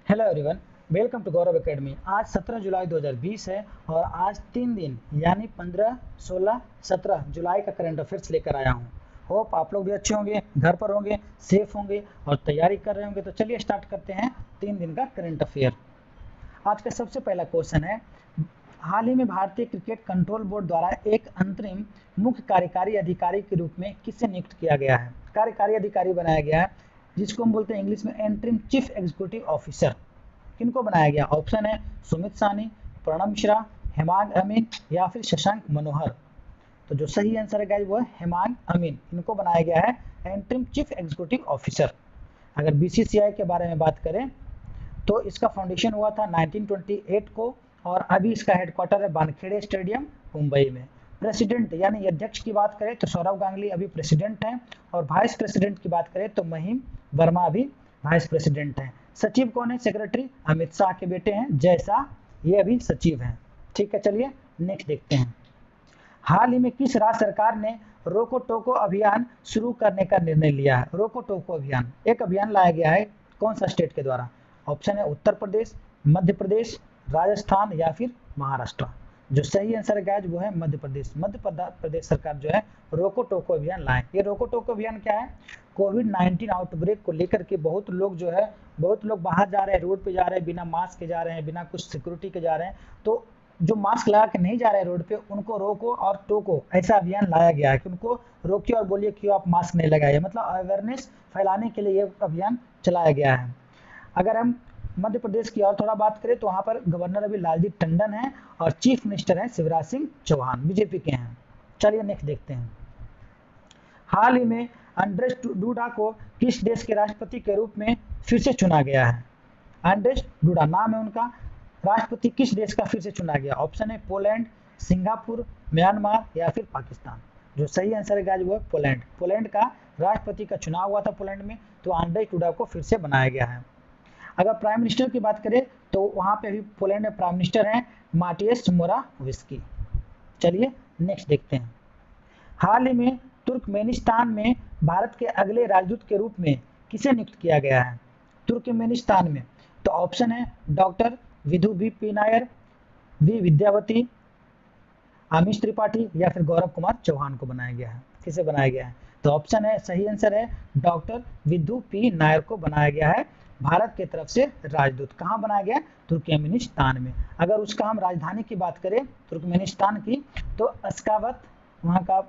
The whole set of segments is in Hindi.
Hello everyone, welcome to Gaurav academy. आज 17 जुलाई 2020 है और आज 3 दिन यानी 15, 16, 17 जुलाई का करंट अफेयर्स लेकर आया हूँ। होप आप लोग भी अच्छे होंगे, घर पर होंगे, सेफ होंगे और तैयारी कर रहे होंगे। तो चलिए स्टार्ट करते हैं 3 दिन का करंट अफेयर। आज का सबसे पहला क्वेश्चन है, हाल ही में भारतीय क्रिकेट कंट्रोल बोर्ड द्वारा एक अंतरिम मुख्य कार्यकारी अधिकारी के रूप में किसे नियुक्त किया गया है? कार्यकारी अधिकारी बनाया गया है जिसको हम बोलते हैं इंग्लिश में इंटरिम चीफ एग्जीक्यूटिव ऑफिसर। किनको बनाया गया? ऑप्शन है सुमित सानी, प्रणब मिश्रा, हेमांग अमीन या फिर शशांक मनोहर। तो जो सही आंसर है गाइस वो है हेमांग अमीन। इनको बनाया गया है इंटरिम चीफ एग्जीक्यूटिव ऑफिसर। अगर बीसीसीआई के बारे में बात करें तो इसका फाउंडेशन हुआ था 1928 को और अभी इसका हेडक्वार्टर है वानखेड़े स्टेडियम, मुंबई में। प्रेसिडेंट यानी अध्यक्ष की बात करें तो सौरव गांगुली अभी प्रेसिडेंट हैं और वाइस प्रेसिडेंट की बात करें तो महिम वर्मा अभी वाइस प्रेसिडेंट हैं। सचिव कौन है? सेक्रेटरी अमित शाह के बेटे हैं जय शाह, ये अभी सचिव हैं। ठीक है, चलिए नेक्स्ट देखते हैं। हाल ही में किस राज्य सरकार ने रोको टोको अभियान शुरू करने का निर्णय लिया है? रोको टोको अभियान, एक अभियान लाया गया है, कौन सा स्टेट के द्वारा? ऑप्शन है उत्तर प्रदेश, मध्य प्रदेश, राजस्थान या फिर महाराष्ट्र। जो सही आंसर है गाइस वो है मध्य प्रदेश। मध्य प्रदेश सरकार जो है रोको टोको अभियान लाए। ये रोको टोको अभियान क्या है? कोविड-19 आउटब्रेक को लेकर के बहुत लोग बाहर जा रहे हैं, रोड पे जा रहे हैं, बिना मास्क के जा रहे हैं, बिना कुछ सिक्योरिटी के जा रहे हैं। तो जो मास्क लगा के नहीं जा रहे हैं रोड पे उनको रोको और टोको, ऐसा अभियान लाया गया है कि उनको रोकिए और बोलिए क्यों आप मास्क नहीं लगाइए। मतलब अवेयरनेस फैलाने के लिए ये अभियान चलाया गया है। अगर हम मध्य प्रदेश की और थोड़ा बात करें तो वहाँ पर गवर्नर अभी लालजी टंडन है और चीफ मिनिस्टर हैं शिवराज सिंह चौहान, बीजेपी के हैं। चलिए नेक्स्ट देखते हैं। हाल ही में अंड्रेस डूडा को किस देश के राष्ट्रपति के रूप में फिर से चुना गया है? अंड्रेस डूडा नाम है उनका, राष्ट्रपति किस देश का फिर से चुना गया? ऑप्शन है पोलैंड, सिंगापुर, म्यांमार या फिर पाकिस्तान। जो सही आंसर है गाइस वो है पोलैंड। पोलैंड का राष्ट्रपति का चुनाव हुआ था पोलैंड में, तो अंड्रेस डूडा को फिर से बनाया गया है। अगर प्राइम मिनिस्टर की बात करें तो वहाँ पे अभी पोलैंड में प्राइम मिनिस्टर हैं माटिएस मोराविस्की। चलिए नेक्स्ट देखते हैं। हाल ही में तुर्कमेनिस्तान में भारत के अगले राजदूत के रूप में किसे नियुक्त किया गया है? तुर्कमेनिस्तान में तो ऑप्शन है doctor Vidhu B P Nair, V Vidyavati, Amish Tripathi या फिर गौरव कुमार चौहान को बनाया गया है। किसे बनाया गया है? तो ऑप्शन है, सही आंसर है डॉक्टर विधु पी नायर को बनाया गया है भारत की तरफ से राजदूत। कहाँ बनाया गया? तुर्कमेनिस्तान में। अगर उसका हम राजधानी की बात करें तुर्कमेनिस्तान की तो अश्गाबत वहाँ का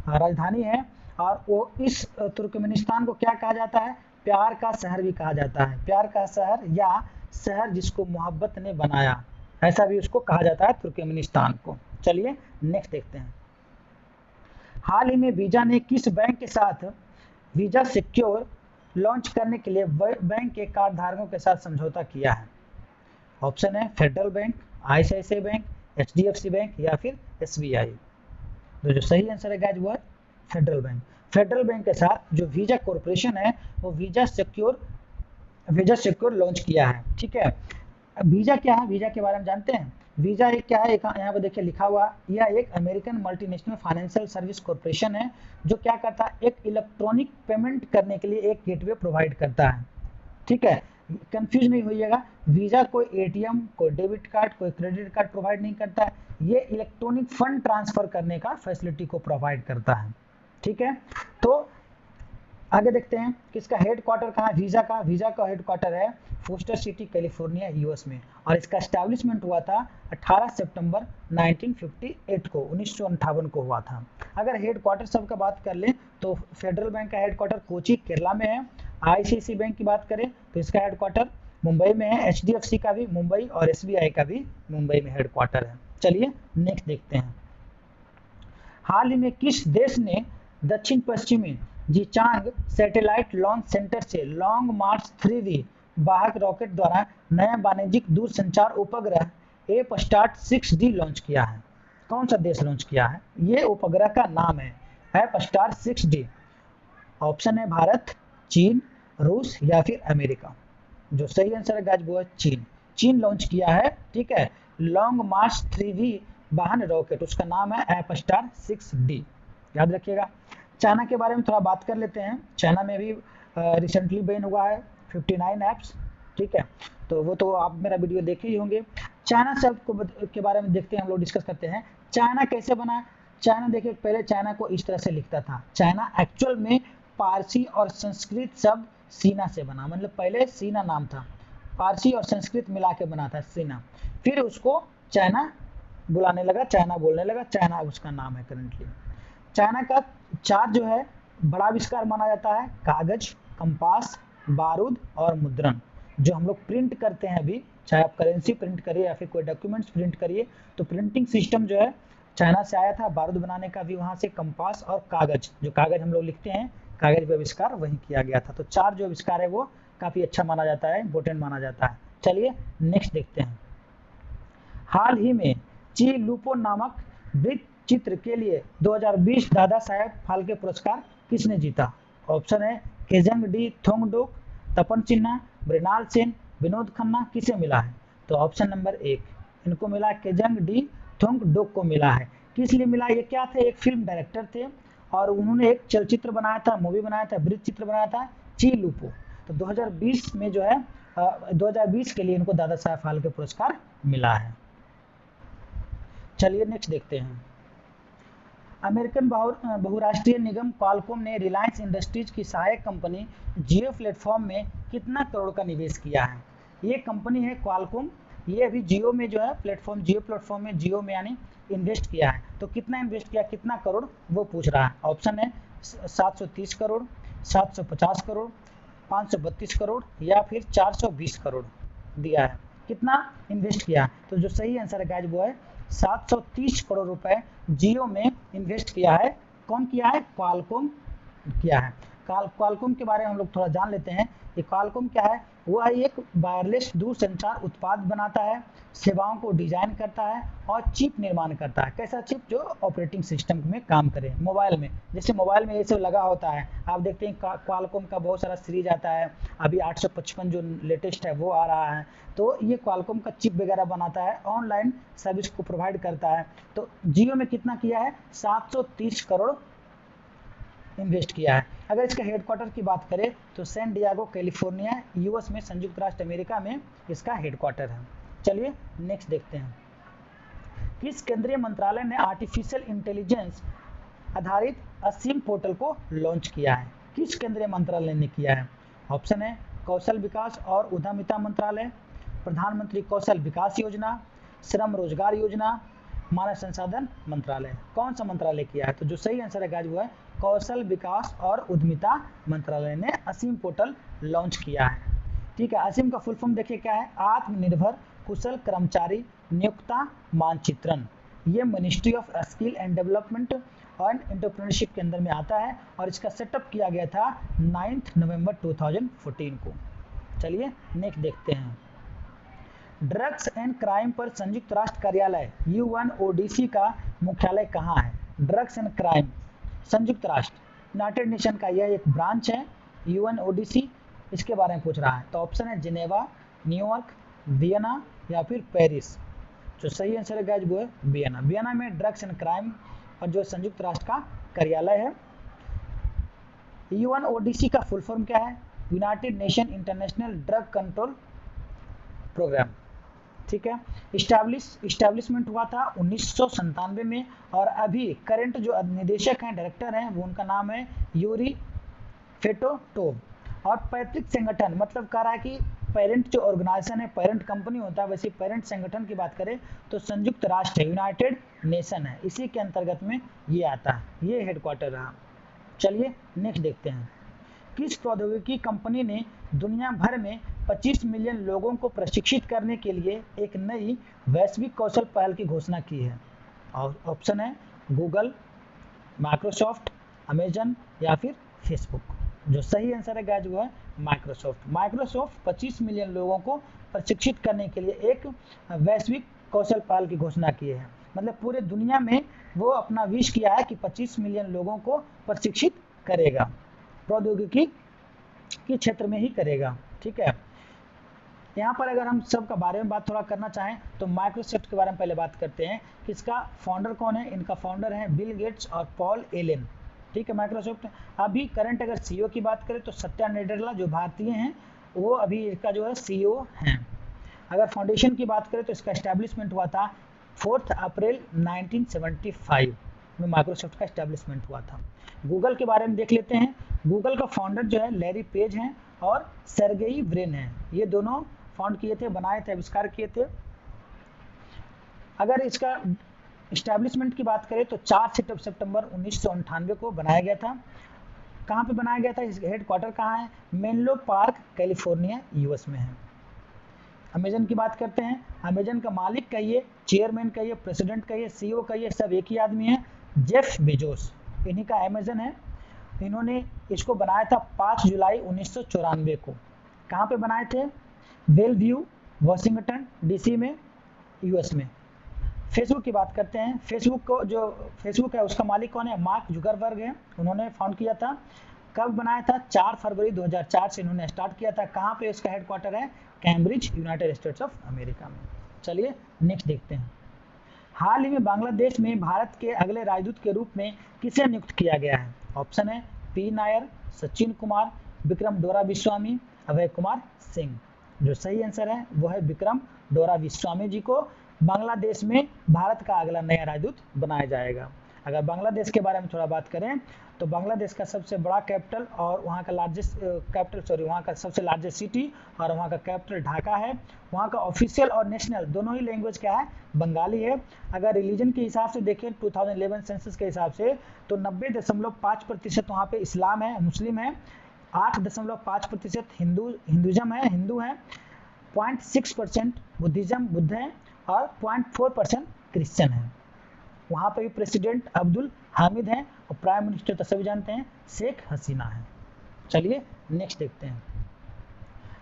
राजधानी है और वो इस तुर्कमेनिस्तान को क्या कहा जाता है? प्यार का शहर भी कहा जाता है। प्यार का शहर या शहर जिसको मोहब्बत ने बनाया, ऐसा भी उसको कहा जाता है तुर्कमेनिस्तान को। चलिए नेक्स्ट देखते हैं। हाल ही में वीजा ने किस बैंक के साथ वीजा सिक्योर लॉन्च करने के लिए बैंक के कार्ड धारकों के साथ समझौता किया है? ऑप्शन है federal bank, ICICI bank, HDFC bank या फिर एसबीआई। तो जो सही आंसर है गाइस वो है फेडरल बैंक। फेडरल बैंक के साथ जो वीजा कॉर्पोरेशन है वो वीजा सिक्योर लॉन्च किया है। ठीक है, वीजा क्या है? वीजा के बारे में जानते हैं। वीजा एक क्या है? यहाँ पर देखिए लिखा हुआ, यह एक American multinational financial service corporation है जो क्या करता है, एक इलेक्ट्रॉनिक पेमेंट करने के लिए एक गेटवे प्रोवाइड करता है। ठीक है, कंफ्यूज नहीं होइएगा, वीजा कोई एटीएम, कोई डेबिट कार्ड, कोई क्रेडिट कार्ड प्रोवाइड नहीं करता है, ये इलेक्ट्रॉनिक फंड ट्रांसफर करने का फैसिलिटी को प्रोवाइड करता है। ठीक है, तो आगे देखते हैं कि इसका हेडक्वार्टर कहाँ है वीजा का? वीजा का हेडक्वार्टर है फोस्टर सिटी कैलिफोर्निया यूएस में और इसका एस्टैब्लिशमेंट हुआ था 18 सितंबर 1958 को, 1958 को हुआ था। अगर हेडक्वार्टर सब का बात कर लें तो फेडरल बैंक का हेडक्वार्टर कोची केरला में है। आईसीआईसीआई बैंक की बात करें तो इसका हेडक्वार्टर मुंबई में है। एचडीएफसी का भी मुंबई और एसबीआई का भी मुंबई में हेडक्वार्टर है। चलिए नेक्स्ट देखते हैं। हाल ही में किस देश ने दक्षिण पश्चिमी जीचांग सैटेलाइट लॉन्च सेंटर से लॉन्ग मार्च 3V वाहक रॉकेट द्वारा नया वाणिज्यिक दूरसंचार उपग्रह एपस्टार्ट 6D लॉन्च किया है? कौन सा देश लॉन्च किया है? ये उपग्रह का नाम है एपस्टार 6D। ऑप्शन है भारत, चीन, रूस या फिर अमेरिका। जो सही आंसर है गाइस वो है चीन। चीन लॉन्च किया है। ठीक है, लॉन्ग मार्च 3V वाहन रॉकेट, उसका नाम है एपस्टार 6D, याद रखिएगा। चाइना के बारे में थोड़ा बात कर लेते हैं। चाइना में भी रिसेंटली बैन हुआ है 59 ऐप्स। ठीक है, तो वो तो आप मेरा वीडियो देखे ही होंगे। चाइना शब्द को के बारे में देखते हैं, हम लोग डिस्कस करते हैं। चाइना कैसे बना? चाइना देखिए, पहले चाइना को इस तरह से लिखता था। चाइना एक्चुअल में पारसी और संस्कृत शब्द सीना से बना, मतलब पहले सीना नाम था, पारसी और संस्कृत मिला के बना था सीना, फिर उसको चाइना बुलाने लगा, चाइना बोलने लगा, चाइना उसका नाम है करंटली। चाइना का 4 जो है बड़ा आविष्कार माना जाता है, कागज, कंपास, बारूद और मुद्रण। जो हम लोग प्रिंट करते हैं अभी, चाहे आप करेंसी प्रिंट करिए या फिर कोई डॉक्यूमेंट्स प्रिंट करिए, तो प्रिंटिंग सिस्टम जो है चाइना से आया था। बारूद बनाने का भी वहाँ से, कंपास और कागज, जो कागज हम लोग लिखते हैं, कागज का आविष्कार वहीं किया गया था। तो 4 जो आविष्कार है वो काफ़ी अच्छा माना जाता है, इंपॉर्टेंट माना जाता है। चलिए नेक्स्ट देखते हैं। हाल ही में ची लूपो नामक वृत्त चित्र के लिए 2020 दादा साहेब फाल्के पुरस्कार किसने जीता? ऑप्शन है केजंग डी थोंगडोक, तपन सिन्हा, मृणाल सेन, विनोद खन्ना। किसे मिला है? तो ऑप्शन नंबर 1 इनको मिला, केजंग डी थोंगडोक को मिला है। किस लिए मिला? ये क्या थे? एक फिल्म डायरेक्टर थे और उन्होंने एक चलचित्र बनाया था, मूवी बनाया था, वृत्त चित्र बनाया था, ची लूपो। तो 2020 में जो है 2020 के लिए इनको दादा साहेब फाल्के पुरस्कार मिला है। चलिए नेक्स्ट देखते हैं। अमेरिकन बहुराष्ट्रीय निगम क्वालकॉम ने रिलायंस इंडस्ट्रीज की सहायक कंपनी जियो प्लेटफॉर्म में कितना करोड़ का निवेश किया है? ये कंपनी है क्वालकॉम, ये अभी जियो में जो है प्लेटफॉर्म, जियो प्लेटफॉर्म में, जियो में यानी इन्वेस्ट किया है। तो कितना इन्वेस्ट किया, कितना करोड़, वो पूछ रहा है। ऑप्शन है 730 करोड़, 750 करोड़, 532 करोड़ या फिर 420 करोड़ दिया है। कितना इन्वेस्ट किया? तो जो सही आंसर है गाइस वो है 730 करोड़ रुपए जियो में इन्वेस्ट किया है। कौन किया है? क्वालकॉम किया है। क्वालकॉम के बारे में हम लोग थोड़ा जान लेते हैं। ये क्वालकॉम क्या है? वह एक वायरलेस दूरसंचार उत्पाद बनाता है, सेवाओं को डिजाइन करता है और चिप निर्माण करता है। कैसा चिप? जो ऑपरेटिंग सिस्टम में काम करे, मोबाइल में, जैसे मोबाइल में ये सब लगा होता है, आप देखते हैं क्वालकॉम का बहुत सारा सीरीज आता है, अभी 855 जो लेटेस्ट है वो आ रहा है। तो ये क्वालकॉम का चिप वगैरह बनाता है, ऑनलाइन सर्विस को प्रोवाइड करता है। तो जियो में कितना किया है? 730 करोड़ इन्वेस्ट किया है। अगर इसका हेडक्वार्टर की बात करें तो सैन डिएगो कैलिफोर्निया, यूएस में, संयुक्त राष्ट्र अमेरिका में इसका हेडक्वार्टर है। चलिए नेक्स्ट देखते हैं। किस केंद्रीय मंत्रालय ने आर्टिफिशियल इंटेलिजेंस आधारित असीम पोर्टल को लॉन्च किया है? किस केंद्रीय मंत्रालय ने किया है? ऑप्शन है कौशल विकास और उद्यमिता मंत्रालय, प्रधानमंत्री कौशल विकास योजना, श्रम रोजगार योजना, मानव संसाधन मंत्रालय। कौन सा मंत्रालय किया है? तो जो सही आंसर है गाइस वो है कौशल विकास और उद्यमिता मंत्रालय ने असीम पोर्टल लॉन्च किया है। ठीक है, असीम का फुल फॉर्म देखिए क्या है? आत्मनिर्भर कुशल कर्मचारी नियोक्ता मानचित्रण। ये ministry of skill and development and entrepreneurship के अंदर में आता है और इसका सेटअप किया गया था 9 नवंबर 2014 को। चलिए नेक्स्ट देखते हैं। ड्रग्स एंड क्राइम पर संयुक्त राष्ट्र कार्यालय UNODC का मुख्यालय कहाँ है? ड्रग्स एंड क्राइम, संयुक्त राष्ट्र, यूनाइटेड नेशन का यह एक ब्रांच है UNODC, इसके बारे में पूछ रहा है। तो ऑप्शन है जिनेवा, न्यूयॉर्क, वियना या फिर पेरिस। जो सही आंसर है गाइस वो है वियना। वियना में ड्रग्स एंड क्राइम और जो संयुक्त राष्ट्र का कार्यालय है। UNODC का फुल फॉर्म क्या है? United nation international drug control programme. ठीक है, इस्टेब्लिशमेंट हुआ था 1997 में और अभी करंट जो निदेशक हैं, डायरेक्टर हैं, वो उनका नाम है यूरी फेटोटोव। और पैतृक संगठन मतलब कह रहा है कि पेरेंट जो ऑर्गेनाइजेशन है, पेरेंट कंपनी होता है, वैसे पेरेंट संगठन की बात करें तो संयुक्त राष्ट्र है, यूनाइटेड नेशन है, इसी के अंतर्गत में ये आता है, ये हेडक्वार्टर रहा। चलिए नेक्स्ट देखते हैं। किस प्रौद्योगिकी कंपनी ने दुनिया भर में 25 मिलियन लोगों को प्रशिक्षित करने के लिए एक नई वैश्विक कौशल पहल की घोषणा की है? और ऑप्शन है गूगल, माइक्रोसॉफ्ट, अमेजन या फिर फेसबुक। जो सही आंसर है गाइस वो है माइक्रोसॉफ्ट। माइक्रोसॉफ्ट 25 मिलियन लोगों को प्रशिक्षित करने के लिए एक वैश्विक कौशल पहल की घोषणा की है। मतलब पूरे दुनिया में वो अपना विश किया है कि 25 मिलियन लोगों को प्रशिक्षित करेगा, प्रौद्योगिकी के क्षेत्र में ही करेगा। ठीक है, यहाँ पर अगर हम सब का बारे में बात थोड़ा करना चाहें तो माइक्रोसॉफ्ट के बारे में पहले बात करते हैं कि इसका फाउंडर कौन है। इनका फाउंडर है बिल गेट्स और पॉल एलन। ठीक है, माइक्रोसॉफ्ट अभी करंट अगर CEO की बात करें तो सत्या नडेला जो भारतीय हैं वो अभी इसका जो है CEO हैं। अगर फाउंडेशन की बात करें तो इसका एस्टैब्लिशमेंट हुआ था 4 अप्रैल 1975 में माइक्रोसॉफ्ट का एस्टैब्लिशमेंट हुआ था। गूगल के बारे में देख लेते हैं। गूगल का फाउंडर जो है लैरी पेज हैं और सर्गेई ब्रिन हैं। ये दोनों फाउंड किए थे, बनाए थे, आविष्कार किए थे। अगर इसका इस्टेब्लिशमेंट की बात करें तो 4 सितंबर 1998 को बनाया गया था। कहाँ पे बनाया गया था, इसका हेडक्वार्टर कहाँ है? मेनलो पार्क, कैलिफोर्निया, यूएस में है। अमेजन की बात करते हैं। अमेजन का मालिक कहिए, चेयरमैन कहिए, प्रेसिडेंट कहिए, सीईओ कहिए, सब एक ही आदमी है, जेफ बेजोस। इन्हीं का अमेजन है। इन्होंने इसको बनाया था 5 जुलाई 1994 को। कहाँ पे बनाए थे? बेलव्यू, वाशिंगटन डीसी में, यूएस में। फेसबुक की बात करते हैं। फेसबुक है उसका मालिक कौन है? मार्क जुकरबर्ग है। उन्होंने फाउंड किया था। कब बनाया था? 4 फरवरी 2004 से इन्होंने स्टार्ट किया था। कहाँ पे इसका हेडक्वार्टर है? Cambridge, United states of America में। चलिए नेक्स्ट देखते हैं। हाल ही में बांग्लादेश में भारत के अगले राजदूत के रूप में किसे नियुक्त किया गया है? ऑप्शन है पी नायर, सचिन कुमार, विक्रम डोराविस्वामी, अभय कुमार सिंह। जो सही आंसर है वो है विक्रम डोराविस्वामी जी को बांग्लादेश में भारत का अगला नया राजदूत बनाया जाएगा। अगर बांग्लादेश के बारे में थोड़ा बात करें तो बांग्लादेश का सबसे बड़ा कैपिटल और वहाँ का सबसे लार्जेस्ट सिटी और वहाँ का कैपिटल ढाका है। वहाँ का ऑफिशियल और नेशनल दोनों ही लैंग्वेज क्या है? बंगाली है। अगर रिलीजन के हिसाब से देखें 2011 सेंसस के हिसाब से तो 90.5% वहाँ पे इस्लाम है, मुस्लिम है, 8.5% हिंदुज़म है, हिंदू है, 0.6% बुद्धिज़्म, बुद्ध है और 0.4% क्रिश्चियन है। वहाँ पे भी प्रेसिडेंट अब्दुल हामिद हैं और प्राइम मिनिस्टर तो सभी जानते हैं शेख हसीना है। चलिए नेक्स्ट देखते हैं।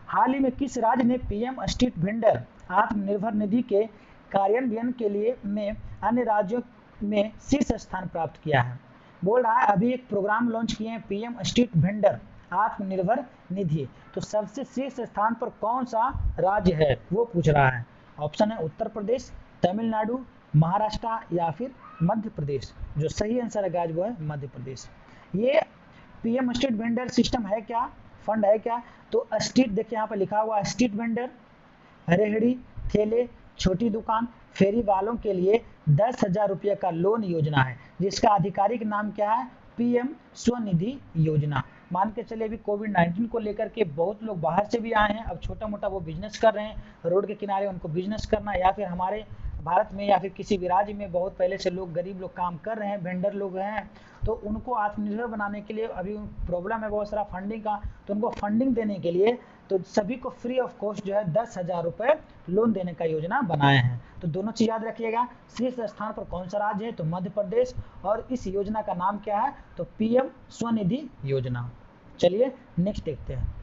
हाल ही में किस राज्य ने PM street vendor Atmanirbhar Nidhi के कार्यान्वयन के लिए में अन्य राज्यों में शीर्ष स्थान प्राप्त किया है? बोल रहा है अभी एक प्रोग्राम लॉन्च किए हैं PM street vendor Atmanirbhar Nidhi, तो सबसे शीर्ष स्थान पर कौन सा राज्य है वो पूछ रहा है। ऑप्शन है उत्तर प्रदेश, तमिलनाडु, महाराष्ट्र या फिर मध्य प्रदेश। जो सही आंसर है गाइस वो है मध्य प्रदेश। ये पीएम स्ट्रीट वेंडर सिस्टम है क्या, फंड है क्या? तो स्ट्रीट देखिए यहाँ पर लिखा हुआ स्ट्रीट वेंडर, रेहड़ी, ठेले, छोटी दुकान, फेरी वालों के लिए 10,000 रुपये का लोन योजना है जिसका आधिकारिक नाम क्या है? पीएम स्वनिधि योजना। मान के चलिए अभी कोविड-19 को लेकर के बहुत लोग बाहर से भी आए हैं, अब छोटा मोटा वो बिजनेस कर रहे हैं, रोड के किनारे उनको बिजनेस करना, या फिर हमारे भारत में या फिर किसी भी राज्य में बहुत पहले से लोग गरीब लोग काम कर रहे हैं, वेंडर लोग हैं, तो उनको आत्मनिर्भर बनाने के लिए अभी प्रॉब्लम है बहुत सारा फंडिंग का, तो उनको फंडिंग देने के लिए तो सभी को फ्री ऑफ कॉस्ट जो है 10,000 रुपये लोन देने का योजना बनाए हैं। तो दोनों चीज़ याद रखिएगा। शीर्ष स्थान पर कौन सा राज्य है? तो मध्य प्रदेश, और इस योजना का नाम क्या है? तो पीएम स्वनिधि योजना। चलिए नेक्स्ट देखते हैं।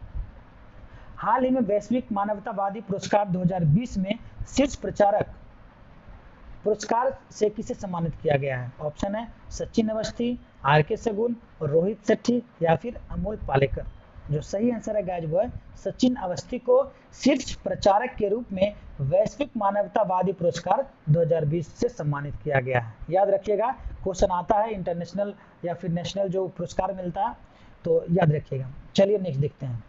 हाल ही में वैश्विक मानवतावादी पुरस्कार 2020 में शीर्ष प्रचारक पुरस्कार से किसे सम्मानित किया गया है? ऑप्शन है सचिन अवस्थी, आर.के. सगुन, रोहित शेट्टी या फिर अमोल पालेकर। जो सही आंसर है गाइस वो है सचिन अवस्थी को शीर्ष प्रचारक के रूप में वैश्विक मानवतावादी पुरस्कार 2020 से सम्मानित किया गया है। याद रखिएगा, क्वेश्चन आता है इंटरनेशनल या फिर नेशनल जो पुरस्कार मिलता है, तो याद रखिएगा। चलिए नेक्स्ट देखते हैं।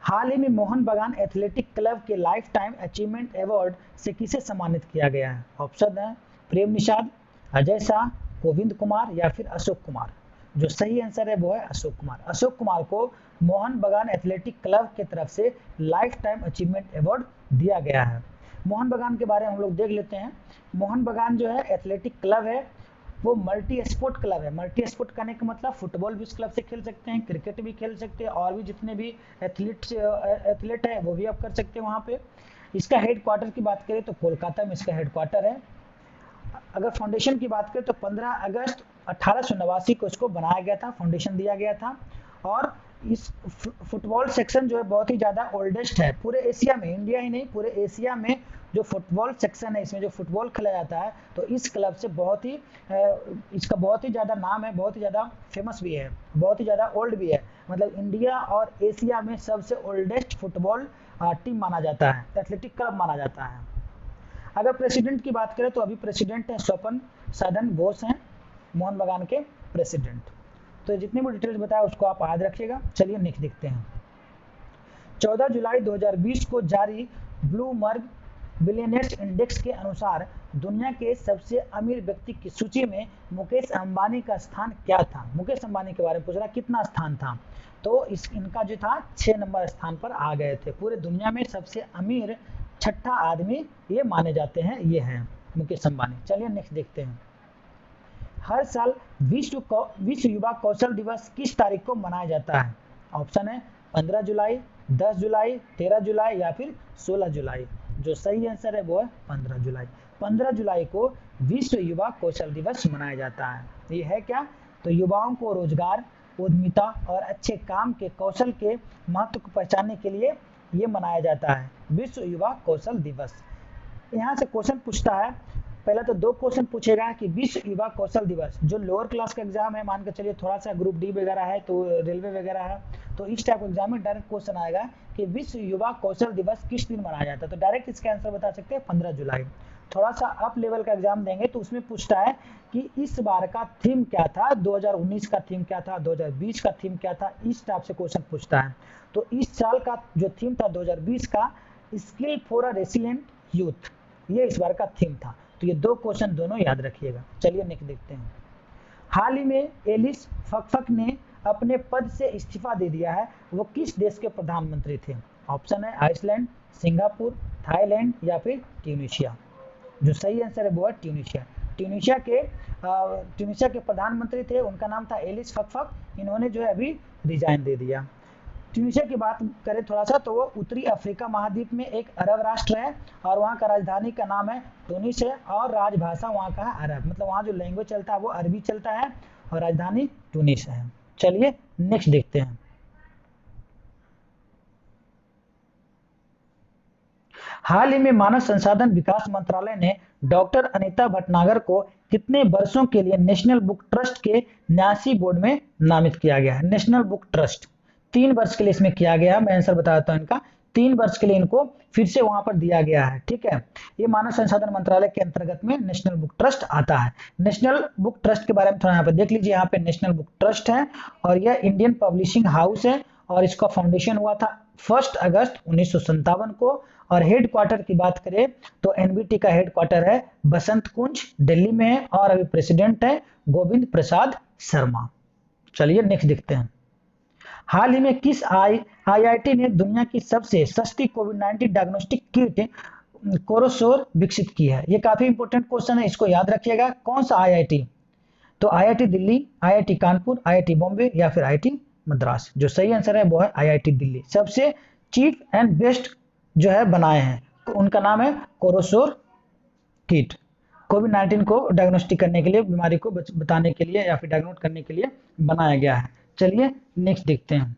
हाल ही में मोहन बागान एथलेटिक क्लब के लाइफ टाइम अचीवमेंट अवार्ड से किसे सम्मानित किया गया है? ऑप्शन है प्रेम निषाद, अजय शाह, गोविंद कुमार या फिर अशोक कुमार। जो सही आंसर है वो है अशोक कुमार। अशोक कुमार को मोहन बागान एथलेटिक क्लब की तरफ से लाइफ टाइम अचीवमेंट अवार्ड दिया गया है। मोहन बागान के बारे में हम लोग देख लेते हैं। मोहन बागान जो है एथलेटिक क्लब है, वो मल्टी स्पोर्ट क्लब है। मल्टी स्पोर्ट करने का मतलब फुटबॉल भी इस क्लब से खेल सकते हैं, क्रिकेट भी खेल सकते हैं, और भी जितने भी एथलीट है वो भी आप कर सकते हैं वहाँ पे। इसका हेडक्वार्टर की बात करें तो कोलकाता में इसका हेडक्वार्टर है। अगर फाउंडेशन की बात करें तो 15 अगस्त 1889 को इसको बनाया गया था, फाउंडेशन दिया गया था। और इस फुटबॉल सेक्शन जो है बहुत ही ज़्यादा ओल्डेस्ट है पूरे एशिया में, इंडिया ही नहीं पूरे एशिया में जो फुटबॉल सेक्शन है, इसमें जो फुटबॉल खेला जाता है, तो इस क्लब से इसका बहुत ही ज़्यादा नाम है, बहुत ही ज़्यादा फेमस भी है, बहुत ही ज़्यादा ओल्ड भी है। मतलब इंडिया और एशिया में सबसे ओल्डेस्ट फुटबॉल टीम माना जाता है, एथलेटिक क्लब माना जाता है। अगर प्रेसिडेंट की बात करें तो अभी प्रेसिडेंट है स्वपन सदन बोस हैं, मोहन बागान के प्रेसिडेंट। तो जितने भी डिटेल्स बताया उसको आप याद रखिएगा। चलिए नेक्स्ट देखते हैं। 14 जुलाई 2020 को जारी ब्लूमबर्ग बिलियनियर्स इंडेक्स के अनुसार दुनिया के सबसे अमीर व्यक्ति की सूची में मुकेश अंबानी का स्थान क्या था? मुकेश अंबानी के बारे में पूछ रहा, कितना स्थान था? तो इनका जो था 6 नंबर स्थान पर आ गए थे। पूरे दुनिया में सबसे अमीर छठा आदमी ये माने जाते हैं, ये है मुकेश अंबानी। चलिए नेक्स्ट देखते हैं। हर साल विश्व युवा कौशल दिवस किस तारीख को मनाया जाता है? ऑप्शन है 15 जुलाई, 10 जुलाई, 13 जुलाई या फिर 16 जुलाई। जो सही आंसर है वो है 15 जुलाई। 15 जुलाई को विश्व युवा कौशल दिवस मनाया जाता है। ये है क्या? तो युवाओं को रोजगार, उद्यमिता और अच्छे काम के कौशल के महत्व को पहचानने के लिए ये मनाया जाता है, विश्व युवा कौशल दिवस। यहाँ से क्वेश्चन पूछता है, पहले तो 2 क्वेश्चन पूछेगा कि विश्व युवा कौशल दिवस, जो लोअर क्लास का एग्जाम है, मान के चलिए थोड़ा सा ग्रुप डी वगैरह है, तो रेलवे वगैरह है, तो इस टाइप का एग्जाम में डायरेक्ट क्वेश्चन आएगा कि विश्व युवा कौशल दिवस किस दिन मनाया जाता है। तो डायरेक्ट इसका आंसर बता सकते हैं 15 जुलाई। थोड़ा सा अप लेवल का एग्जाम देंगे तो उसमें पूछता है कि इस बार का थीम क्या था, 2019 का थीम क्या था, 2020 का थीम क्या था, इस टाइप से क्वेश्चन पूछता है। तो इस साल का जो थीम था 2020 का, स्किल फॉर अ रेसिलिएंट यूथ, ये इस बार का थीम था। तो ये 2 क्वेश्चन दोनों याद रखिएगा। चलिए नेक्स्ट देखते हैं। हाल ही में एलिस फकफक ने अपने पद से इस्तीफा दे दिया है, वो किस देश के प्रधानमंत्री थे? ऑप्शन है आइसलैंड, सिंगापुर, थाईलैंड या फिर ट्यूनीशिया। जो सही आंसर है वो है ट्यूनीशिया। ट्यूनीशिया के प्रधानमंत्री थे, उनका नाम था एलिस फकफक। इन्होंने जो है अभी रिजाइन दे दिया। ट्यूनीशिया की बात करें थोड़ा सा, तो वो उत्तरी अफ्रीका महाद्वीप में एक अरब राष्ट्र है और वहाँ का राजधानी का नाम है टूनिस है और राजभाषा वहाँ का है अरब, मतलब वहाँ जो लैंग्वेज चलता है वो अरबी चलता है और राजधानी टूनिस है। चलिए नेक्स्ट देखते हैं। हाल ही में मानव संसाधन विकास मंत्रालय ने डॉक्टर अनीता भटनागर को कितने वर्षों के लिए नेशनल बुक ट्रस्ट के न्यासी बोर्ड में नामित किया गया है? नेशनल बुक ट्रस्ट 3 वर्ष के लिए इसमें किया गया है। मैं आंसर बता देता हूँ इनका। 3 वर्ष के लिए इनको फिर से वहां पर दिया गया है। ठीक है, ये मानव संसाधन मंत्रालय के अंतर्गत में नेशनल बुक ट्रस्ट आता है। नेशनल बुक ट्रस्ट के बारे में थोड़ा यहाँ पे देख लीजिए। यहाँ पे नेशनल बुक ट्रस्ट है और यह इंडियन पब्लिशिंग हाउस है और इसका फाउंडेशन हुआ था 1 अगस्त 1957 को। और हेड क्वार्टर की बात करें तो एनबीटी का हेड क्वार्टर है बसंत कुंज, दिल्ली में है और अभी प्रेसिडेंट है गोविंद प्रसाद शर्मा। चलिए नेक्स्ट देखते हैं। हाल ही में किस आईआईटी ने दुनिया की सबसे सस्ती कोविड-19 डायग्नोस्टिक किट कोरोसोर विकसित की है? ये काफी इंपॉर्टेंट क्वेश्चन है, इसको याद रखिएगा। कौन सा आईआईटी? तो IIT Delhi, IIT Kanpur, IIT Bombay या फिर आईआईटी मद्रास। जो सही आंसर है वो है आईआईटी दिल्ली। सबसे चीप एंड बेस्ट जो है बनाए हैं, तो उनका नाम है कोरोसोर किट। कोविड-19 को डायग्नोस्टिक करने के लिए, बीमारी को बताने के लिए या फिर डायग्नोस करने के लिए बनाया गया है। चलिए नेक्स्ट देखते हैं।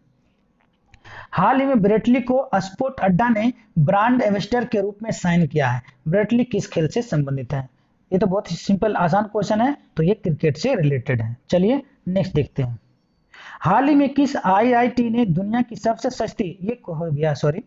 हाल ही में ब्रेटली को स्पोर्ट अड्डा ने ब्रांड एम्बेसडर के रूप में साइन किया है। ब्रेटली किस खेल से संबंधित है? ये तो बहुत ही सिंपल आसान क्वेश्चन है, तो ये क्रिकेट से रिलेटेड है। चलिए नेक्स्ट देखते हैं। हाल ही में किस आईआईटी ने दुनिया की सबसे सस्ती, ये हो गया सॉरी,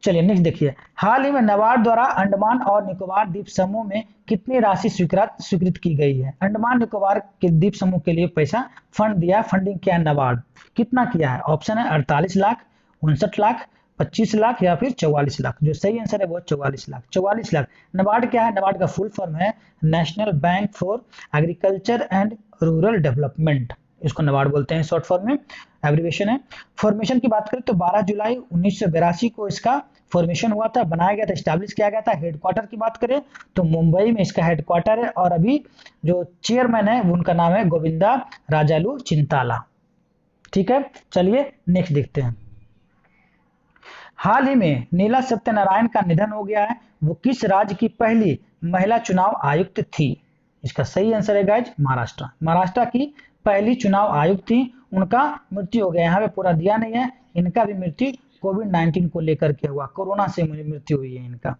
चलिए नेक्स्ट देखिए। हाल ही में नाबार्ड द्वारा अंडमान और निकोबार द्वीप समूह में कितनी राशि स्वीकृत की गई है? अंडमान निकोबार के द्वीप समूह के लिए पैसा फंड दिया, फंडिंग किया है नाबार्ड। कितना किया है? ऑप्शन है 48 लाख, 59 लाख, 25 लाख या फिर 44 लाख। जो सही आंसर है वो 44 लाख। 44 लाख। नाबार्ड क्या है? नाबार्ड का फुल फॉर्म है national bank for agriculture and rural development, इसको नाबार्ड बोलते हैं शॉर्ट फॉर्म में, एब्रिविएशन है। फॉर्मेशन की बात करें तो 12 जुलाई 1982 को इसका फॉर्मेशन हुआ था, बनाया गया था, एस्टैब्लिश किया गया था। हेडक्वार्टर की बात करें तो मुंबई में इसका हेडक्वार्टर है और अभी जो चेयरमैन है उनका नाम है गोविंदा राजालू चिंताला। ठीक है, चलिए नेक्स्ट देखते हैं। हाल ही में नीला सत्यनारायण का निधन हो गया है, वो किस राज्य की पहली महिला चुनाव आयुक्त थी? इसका सही आंसर है गाइज महाराष्ट्र। महाराष्ट्र की पहली चुनाव आयुक्त थी, उनका मृत्यु हो गया। यहाँ पे पूरा दिया नहीं है, इनका भी मृत्यु कोविड-19 को लेकर के हुआ, कोरोना से मृत्यु हुई है इनका।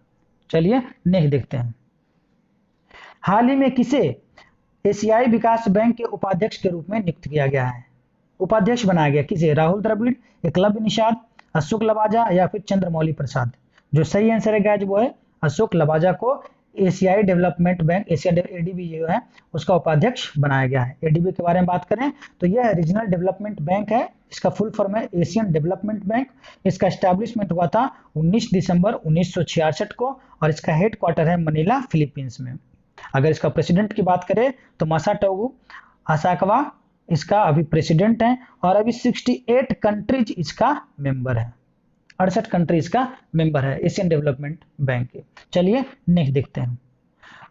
चलिए नेक्स्ट देखते हैं। हाल ही में किसे एशियाई विकास बैंक के उपाध्यक्ष के रूप में नियुक्त किया गया है? उपाध्यक्ष बनाया गया किसे? राहुल द्रविड़, एकलव्य निषाद, अशोक लवाजा या फिर चंद्रमौली प्रसाद। जो सही आंसर है गाइज वो है अशोक लवाजा को एशियाई डेवलपमेंट बैंक एडीबी जो है उसका उपाध्यक्ष बनाया गया है। एडीबी के बारे में बात करें तो यह रीजनल डेवलपमेंट बैंक है, इसका फुल फॉर्म है एशियन डेवलपमेंट बैंक। इसका एस्टैब्लिशमेंट हुआ था 19 दिसंबर 1966 को और इसका हेड क्वार्टर है मनीला, फिलीपींस में। अगर इसका प्रेसिडेंट की बात करें तो मासाटोगु असाकावा इसका अभी प्रेसिडेंट है और अभी 68 कंट्रीज इसका मेंबर है, 68 कंट्रीज का मेंबर है एशियन डेवलपमेंट बैंक के। चलिए नेक्स्ट देखते हैं।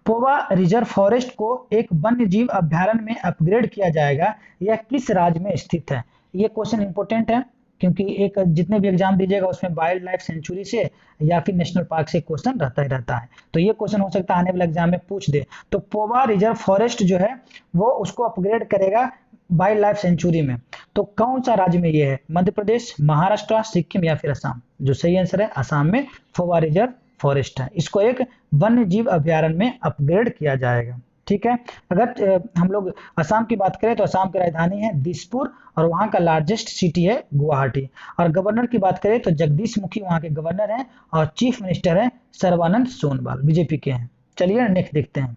पोवा रिजर्व फॉरेस्ट को एक वन्य जीव अभ्यारण्य में अपग्रेड किया जाएगा, यह किस राज्य में स्थित है? ये क्वेश्चन इंपॉर्टेंट है क्योंकि एक जितने भी एग्जाम दीजिएगा उसमें वाइल्ड लाइफ सेंचुरी से या फिर नेशनल पार्क से क्वेश्चन रहता ही रहता है, तो ये क्वेश्चन हो सकता है आने वाले एग्जाम में पूछ दे। तो पोवा रिजर्व फॉरेस्ट जो है वो उसको अपग्रेड करेगा वाइल्ड लाइफ सेंचुरी में। तो कौन सा राज्य में ये है? मध्य प्रदेश, महाराष्ट्र, सिक्किम या फिर असम? जो सही आंसर है असम में पोवा रिजर्व फॉरेस्ट है, इसको एक वन्य जीव अभ्यारण्य में अपग्रेड किया जाएगा। ठीक है, अगर हम लोग असम की बात करें तो असम की राजधानी है दिसपुर और वहाँ का लार्जेस्ट सिटी है गुवाहाटी। और गवर्नर की बात करें तो जगदीश मुखी वहाँ के गवर्नर हैं और चीफ मिनिस्टर हैं सर्बानंद सोनोवाल, बीजेपी के हैं। चलिए नेक्स्ट देखते हैं।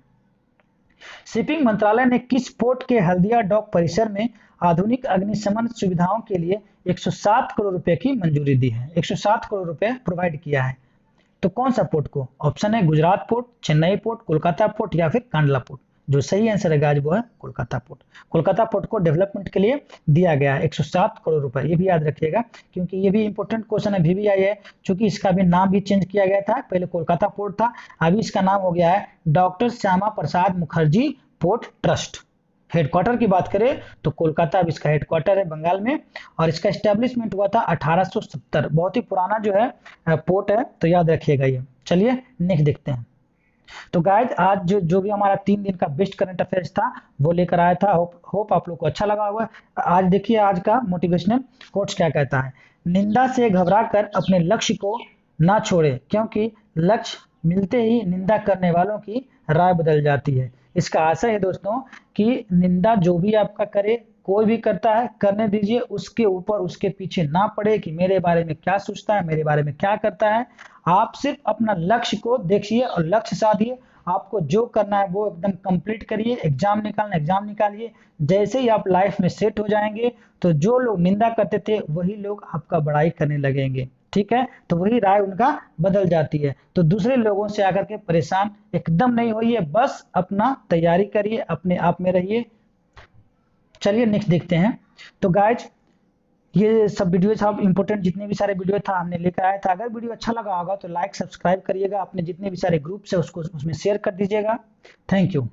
शिपिंग मंत्रालय ने किस पोर्ट के हल्दिया डॉक परिसर में आधुनिक अग्निशमन सुविधाओं के लिए 107 करोड़ रुपए की मंजूरी दी है? 107 करोड़ रुपए प्रोवाइड किया है, तो कौन सा पोर्ट को? ऑप्शन है Gujarat port, Chennai port, Kolkata port या फिर कांडला पोर्ट। जो सही आंसर है गाइस वो है कोलकाता पोर्ट। कोलकाता पोर्ट को डेवलपमेंट के लिए दिया गया है 107 करोड़ रुपए, ये भी याद रखिएगा क्योंकि ये भी इंपॉर्टेंट क्वेश्चन है, VVI है। चूंकि इसका भी नाम भी चेंज किया गया था, पहले कोलकाता पोर्ट था, अभी इसका नाम हो गया है doctor Shyama Prasad Mukherjee port trust. Headquarter की बात करें तो कोलकाता अब इसका हेडक्वार्टर है बंगाल में और इसका एस्टेब्लिशमेंट हुआ था 1870। बहुत ही पुराना जो है पोर्ट है, तो याद रखिएगा ये। चलिए नेक्स्ट देखते हैं। तो गाइस आज जो भी हमारा 3 दिन का बेस्ट करंट अफेयर्स था वो लेकर आया था। होप आप लोग को अच्छा लगा होगा। आज देखिए आज का मोटिवेशनल कोट्स क्या कहता है। निंदा से घबराकर अपने लक्ष्य को ना छोड़े क्योंकि लक्ष्य मिलते ही निंदा करने वालों की राय बदल जाती है। इसका आशय है दोस्तों कि निंदा जो भी आपका करे, कोई भी करता है करने दीजिए, उसके ऊपर उसके पीछे ना पड़े कि मेरे बारे में क्या सोचता है, मेरे बारे में क्या करता है। आप सिर्फ अपना लक्ष्य को देखिए और लक्ष्य साधिए। आपको जो करना है वो एकदम कंप्लीट करिए। एग्जाम निकालिए। जैसे ही आप लाइफ में सेट हो जाएंगे तो जो लोग निंदा करते थे वही लोग आपका बड़ाई करने लगेंगे। ठीक है, तो वही राय उनका बदल जाती है। तो दूसरे लोगों से आकर के परेशान एकदम नहीं होइए, बस अपना तैयारी करिए, अपने आप में रहिए। चलिए नेक्स्ट देखते हैं। तो गाइज ये सब वीडियो सब इंपॉर्टेंट जितने भी सारे वीडियो था हमने लेकर आया था। अगर वीडियो अच्छा लगा होगा तो लाइक सब्सक्राइब करिएगा, अपने जितने भी सारे ग्रुप्स है उसको उसमें शेयर कर दीजिएगा। Thank you.